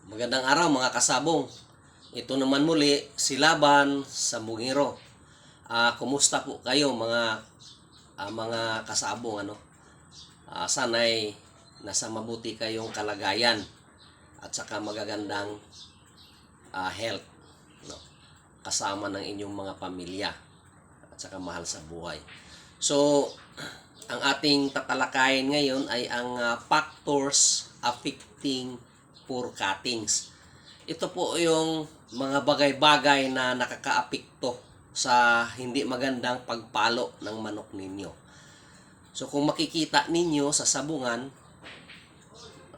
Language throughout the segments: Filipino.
Magandang araw mga kasabong. Ito naman muli si Laban sa Bungiro. Kumusta po kayo mga kasabong sana'y nasa mabuti kayong kalagayan at saka magagandang health, no? Kasama ng inyong mga pamilya at saka mahal sa buhay. So, ang ating tatalakayin ngayon ay ang factors affecting poor cuttings. Ito po yung mga bagay-bagay na nakakaapekto sa hindi magandang pagpalo ng manok ninyo. So kung makikita ninyo sa sabungan,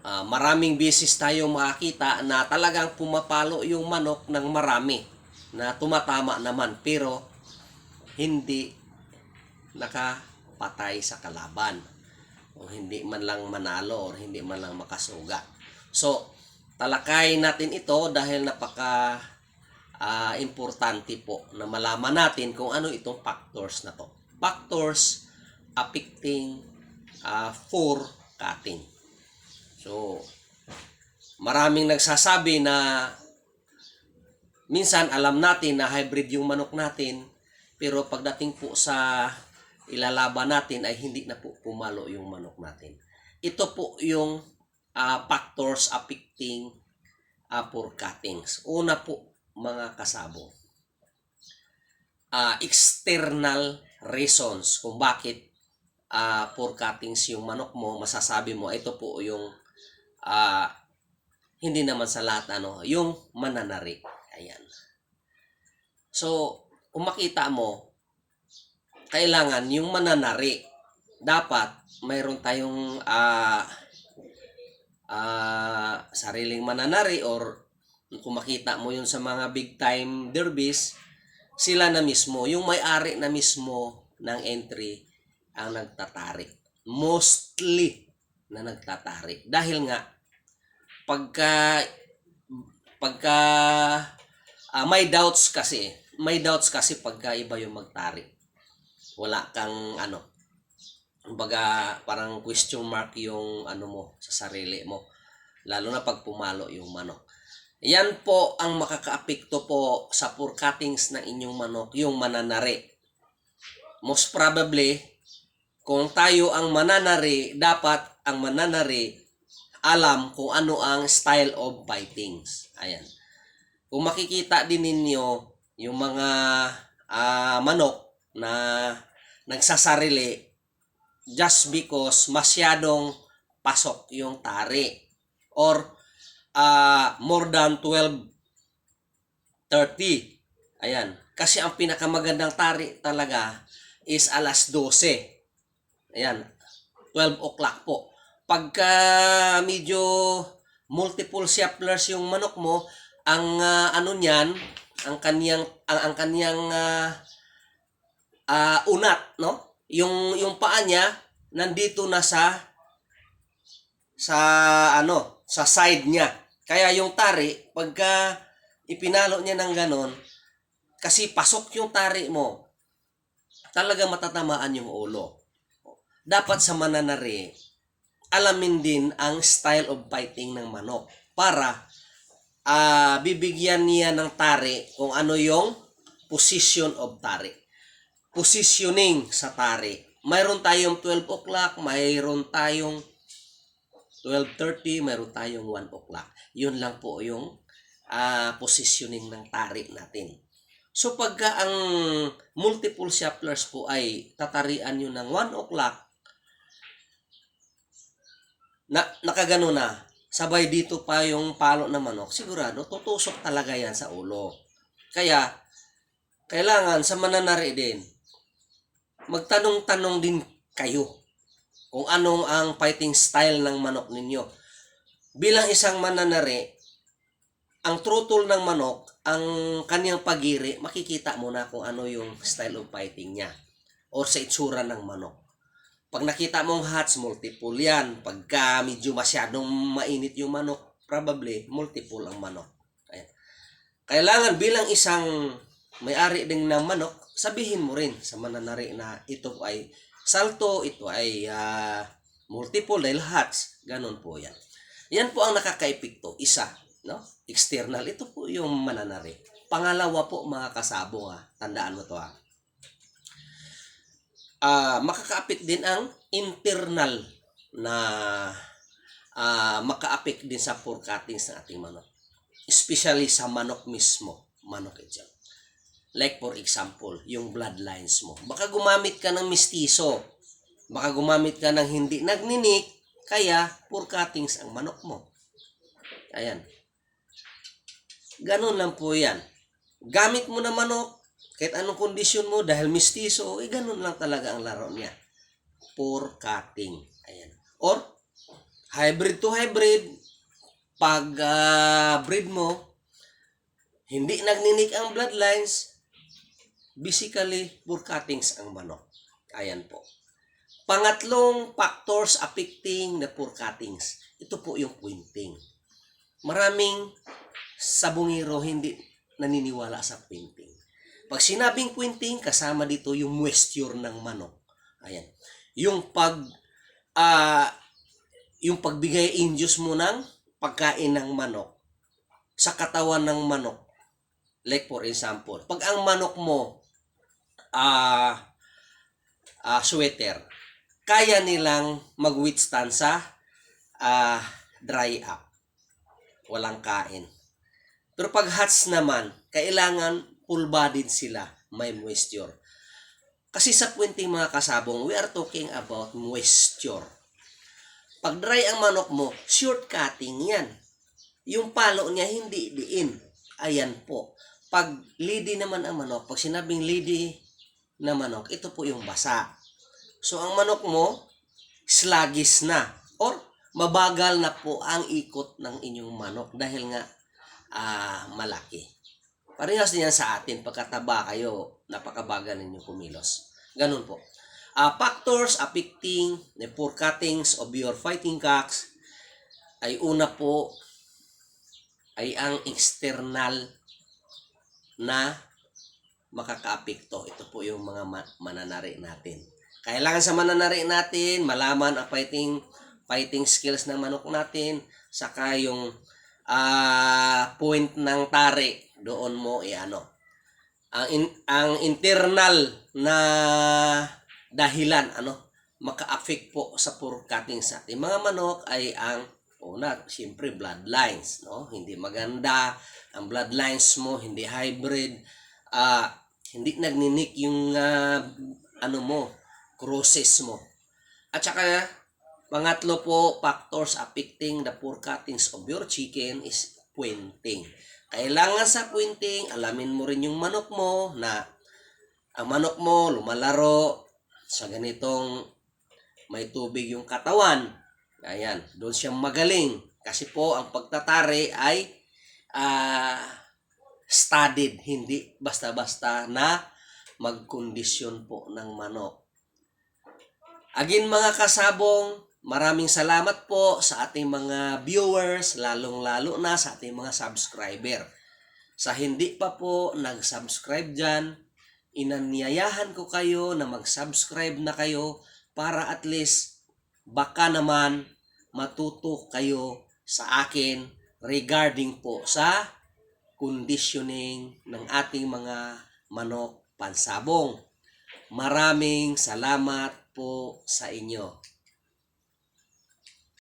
maraming beses tayo makakita na talagang pumapalo yung manok ng marami na tumatama naman pero hindi nakapatay sa kalaban o hindi man lang manalo o hindi man lang makasugat. So talakayin natin ito dahil napaka importante po na malaman natin kung ano itong factors na to. Factors affecting poor cutting. So, maraming nagsasabi na minsan alam natin na hybrid yung manok natin, pero pagdating po sa ilalaban natin ay hindi na po pumalo yung manok natin. Ito po yung factors affecting poor cuttings. Una po mga kasabong, external reasons kung bakit poor cuttings yung manok mo, masasabi mo ito po yung hindi naman sa lahat yung mananari. Ayan. So, kung makita mo, kailangan yung mananari, dapat mayroon tayong sariling mananari, or kung makita mo yun sa mga big time derbies, sila na mismo, yung may-ari na mismo ng entry ang nagtatari. Mostly na nagtatari. Dahil nga, pagka may doubts kasi pagka iba yung magtari. Wala kang kumbaga parang question mark yung mo sa sarili mo, lalo na pag pumalo yung manok. Yan po ang makakaapekto po sa poor cuttings ng inyong manok, yung mananari. Most probably, kung tayo ang mananari, dapat ang mananari alam kung ano ang style of fightings. Ayan. Kung makikita din ninyo yung mga manok na nagsasarili just because masyadong pasok yung tari, or more than 12:30. Ayan. Kasi ang pinakamagandang tari talaga is alas 12. Ayan. 12 o'clock po. Pagka medyo multiple shapelers yung manok mo, ang ang kanyang unat, no? Yung paa niya nandito na sa side niya. Kaya yung tari, pagka ipinalo niya ng ganon, kasi pasok yung tari mo, talaga matatamaan yung ulo. Dapat sa mananari, alamin din ang style of fighting ng manok para bibigyan niya ng tari kung ano yung position of tari. Positioning sa tari. Mayroon tayong 12 o'clock, mayroon tayong 12:30, mayroon tayong 1 o'clock. Yun lang po yung positioning ng tari natin. So pagka ang multiple shapelers po ay tatarian nyo ng 1 o'clock, nakagano na, sabay dito pa yung palo ng manok, sigurado tutusok talaga yan sa ulo. Kaya kailangan sa mananari din, magtanong-tanong din kayo kung anong ang fighting style ng manok ninyo. Bilang isang mananari, ang trutol ng manok, ang kanyang pagiri, makikita mo na kung ano yung style of fighting niya or sa itsura ng manok. Pag nakita mong hats, multiple yan. Pagka medyo masyadong mainit yung manok, probably multiple ang manok. Ayan. Kailangan bilang isang may-ari din ng manok, sabihin mo rin sa mananari na ito ay salto, ito ay multiple dahil hats. Ganon po yan. Yan po ang nakakaepekto. Isa. no? External, ito po yung mananari. Pangalawa po mga kasabong, tandaan mo to, makakaapit din ang internal na makaapit din sa poor cuttings ng ating manok. Especially sa manok mismo. Manok ito. Like for example, yung bloodlines mo. Baka gumamit ka ng mistiso. Baka gumamit ka ng hindi nagninik, kaya poor cuttings ang manok mo. Ayan. Ganun lang po yan. Gamit mo na manok, kahit anong kondisyon mo, dahil mistiso, ganun lang talaga ang laro niya. Poor cutting. Ayan. Or, hybrid to hybrid, pag breed mo, hindi nagninik ang bloodlines, basically, poor cuttings ang manok. Ayan po. Pangatlong factors affecting the poor cuttings, ito po yung pointing. Maraming sabungero hindi naniniwala sa pointing. Pag sinabing pointing, kasama dito yung moisture ng manok. Ayan. Yung pagbigay induce mo ng pagkain ng manok sa katawan ng manok. Like for example, pag ang manok mo sweater, kaya nilang mag-withstand sa dry up. Walang kain. Pero pag hats naman, kailangan full-bodied sila, may moisture. Kasi sa pointing mga kasabong, we are talking about moisture. Pag dry ang manok mo, short cutting yan. Yung palo niya hindi diin. Ayan po. Pag lady naman ang manok, pag sinabing lady na manok, ito po yung basa. So ang manok mo, sluggish na. Or mabagal na po ang ikot ng inyong manok dahil nga malaki. Parehas din yan sa atin. Pagkataba kayo, napakabagal ninyo kumilos. Ganun po. Factors affecting the poor cuttings of your fighting cocks ay una po ay ang external na makakaapekto. Ito po yung mga mananari natin. Kailangan sa mananari natin, malaman ang fighting skills ng manok natin, saka yung point ng tari, doon mo ang internal na dahilan maka-affect po sa poor cutting sa ating mga manok ay ang una, siyempre bloodlines, no? Hindi maganda ang bloodlines mo, hindi hybrid, hindi nagninik yung crosses mo. At saka pangatlo po, factors affecting the poor cuttings of your chicken is pointing. Kailangan sa pointing, alamin mo rin yung manok mo na ang manok mo lumalaro sa ganitong may tubig yung katawan. Ayan, doon siya magaling. Kasi po, ang pagtatari ay studied, hindi basta-basta na magkondisyon po ng manok. Again mga kasabong, maraming salamat po sa ating mga viewers, lalong-lalo na sa ating mga subscriber. Sa hindi pa po nag-subscribe dyan, inanyayahan ko kayo na mag-subscribe na kayo para at least baka naman matuto kayo sa akin regarding po sa conditioning ng ating mga manok pansabong. Maraming salamat po sa inyo.